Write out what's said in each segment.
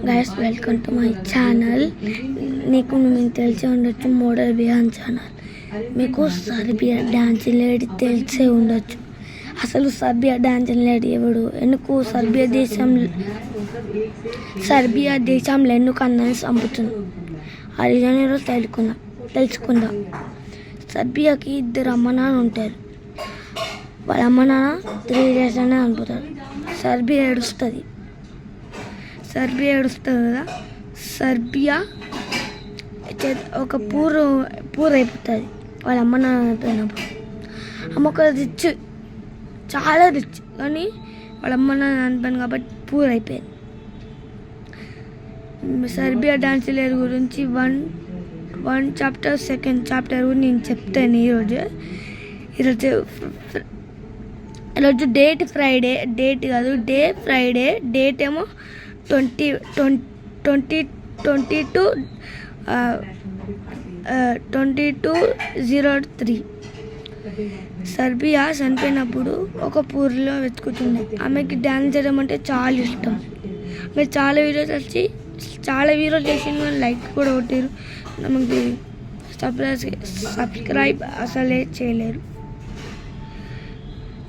Guys welcome to my channel. మీకు తెలిసే ఉండొచ్చు మోడల్ బిహాన్ ఛానల్. మీకు సర్బియా డాన్స్ లేడీ తెలిసే ఉండొచ్చు. అసలు సర్బియా డాన్స్ లేడీ ఎవడు, ఎందుకు సర్బియా దేశంలో ఎందుకు అందరినీ చంపుతుంది ఆ రీజన్ ఈరోజు తెలుసుకుందాం. సర్బియాకి 2 అమ్మ నాన్న ఉంటారు. వాళ్ళ అమ్మ నాన్న 3 days అనే చనిపోతారు. సర్బియా ఏడుస్తుంది కదా. సర్బియా ఒక పూర్ అయిపోతుంది వాళ్ళ అమ్మ నాన్న అయిపోయినప్పుడు. అమ్మ ఒక రిచ్, చాలా రిచ్, కానీ వాళ్ళ అమ్మ నాన్న చనిపోయింది కాబట్టి పూర్ అయిపోయింది. సర్బియా డాన్స్ లేడీ గురించి 1 chapter 2nd chapter కూడా నేను చెప్తాను ఈరోజు డేట్ ఫ్రైడే, డేట్ కాదు డే ఫ్రైడే, డేట్ ఏమో 22/03. సర్బియా చనిపోయినప్పుడు ఒక పూర్లో వెతుకుతుంది. ఆమెకి డ్యాన్స్ చేయడం అంటే చాలా ఇష్టం. మీరు చాలా వీడియోస్ చేసిన లైక్ కూడా కొట్టారు. నమ్మకి సబ్స్క్రైబ్ అసలే చేయలేరు.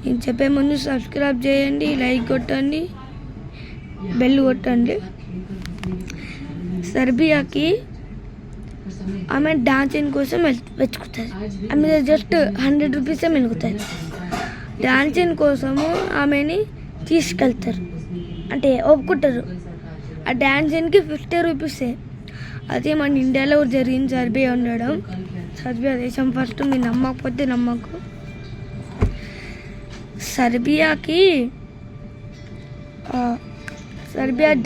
నేను చెప్పే ముందు సబ్స్క్రైబ్ చేయండి, లైక్ కొట్టండి, బెల్ కొట్టండి. సర్బియాకి ఆమె డాన్సింగ్ కోసం వెతుకుతుంది. ఆమె జస్ట్ 100 rupees మెలుగుతుంది. డాన్సింగ్ కోసము ఆమెని తీసుకెళ్తారు, అంటే ఒప్పుకుంటారు. ఆ డాన్సింగ్కి 50 rupees. అదే మన ఇండియాలో జరిగింది. సర్బియా ఉండడం, సర్బియా దేశం ఫస్ట్. మీరు నమ్మకపోతే నమ్మకు. సర్బియా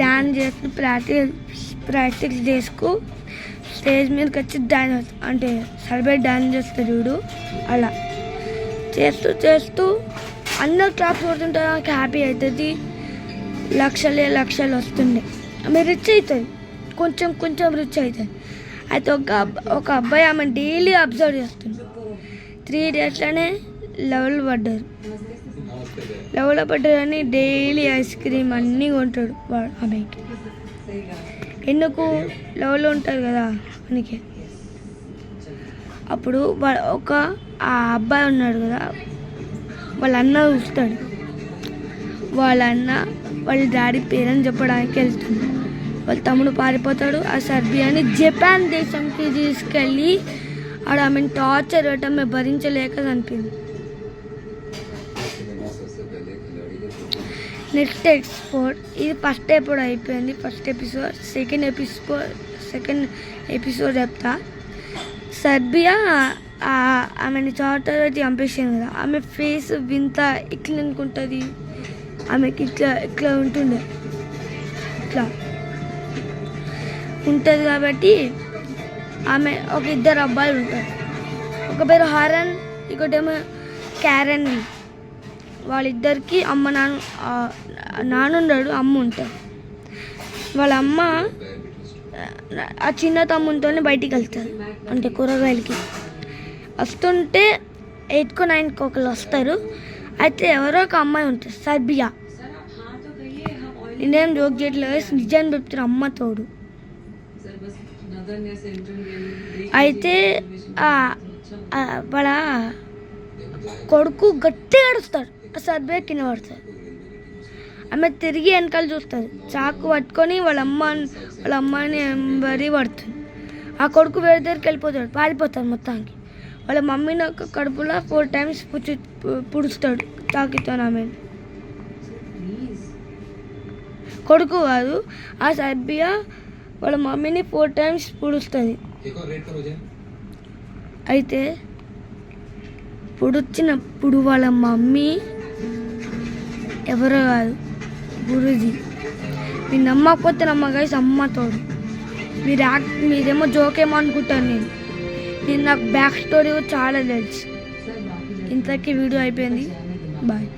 డాన్స్ చేస్తూ ప్రాక్టీస్ చేసుకు స్టేజ్ మీదకి వచ్చి డాన్స్, అంటే సర్బియా డాన్స్ చేస్తారు చూడు, అలా చేస్తూ అందరు క్లాప్స్ కొడుతుంటే నాకు హ్యాపీ అవుతుంది. లక్షలు వస్తుండే. ఆమె రిచ్ అవుతుంది, కొంచెం రిచ్ అవుతుంది. అయితే ఒక అబ్బాయి ఆమె డైలీ అబ్జర్వ్ చేస్తుంది. 3 daysలోనే లెవెల్ పడ్డారని డైలీ ఐస్ క్రీమ్ అన్నీ కొంటాడు వాడు ఆమెకి. ఎందుకు లెవెల్లో ఉంటారు కదా అందుకే. అప్పుడు ఆ అబ్బాయి ఉన్నాడు కదా, వాళ్ళ అన్న చూస్తాడు. వాళ్ళ డాడీ పేరని చెప్పడానికి వెళ్తుంది. వాళ్ళ తమ్ముడు పారిపోతాడు. ఆ సర్బియాని జపాన్ దేశంకి తీసుకెళ్ళి ఆడ ఆమెను టార్చర్ పెట్టడం మేము భరించలేక చనిపోయింది. నెక్స్ట్ ఇది ఫస్ట్ ఎపిసోడ్ అయిపోయింది. సెకండ్ ఎపిసోడ్ చెప్తా. సర్బియా ఆమెని టార్చర్ పెట్టి చంపేసింది కదా. ఆమె ఫేస్ వింత ఇట్లా అనుకుంటుంది. ఆమెకి ఇట్లా ఉంటుంది కాబట్టి ఆమె ఒక 2 అబ్బాయిలు ఉంటారు. ఒక పేరు హారన్, ఇంకోటేమో క్యారెన్. వాళ్ళిద్దరికి నాన్న ఉన్నాడు, అమ్మ ఉంటారు. వాళ్ళ అమ్మ ఆ చిన్న తమ్మునితోనే బయటికి వెళ్తారు, అంటే కూరగాయలకి. వస్తుంటే 8 9 ఒకరు వస్తారు. అయితే ఎవరో ఒక అమ్మాయి ఉంటుంది సర్బియా. నేనేం జోక్ చేయట్లేదు, నిజాన్ని చెప్తారు, అమ్మ తోడు. అయితే వాళ్ళ కొడుకు గట్టిగా ఏడుస్తాడు. ఆ సర్బియా కింద పడతాడు. ఆమె తిరిగి వెనకాల చూస్తుంది, చాకు పట్టుకొని వాళ్ళ అమ్మని వెంబడి పడుతుంది. ఆ కొడుకు వేరే దగ్గరికి వెళ్ళిపోతాడు, పారిపోతాడు మొత్తానికి. వాళ్ళ మమ్మీని ఒక కడుపులో 4 times పుడుస్తాడు చాకుతో. ఆమె కొడుకు కాదు, ఆ సర్బియా వాళ్ళ మమ్మీని 4 times పుడుస్తుంది. అయితే పుడుచ్చినప్పుడు వాళ్ళ మమ్మీ ఎవరో కాదు, గురూజీ. మీరు నమ్మకపోతే గైస్, అమ్మ తోడు. మీరేమో జోకేమో అనుకుంటాను. నేను నాకు బ్యాక్ స్టోరీ చాలా తెలుసు. ఇంతకీ వీడియో అయిపోయింది. బాయ్.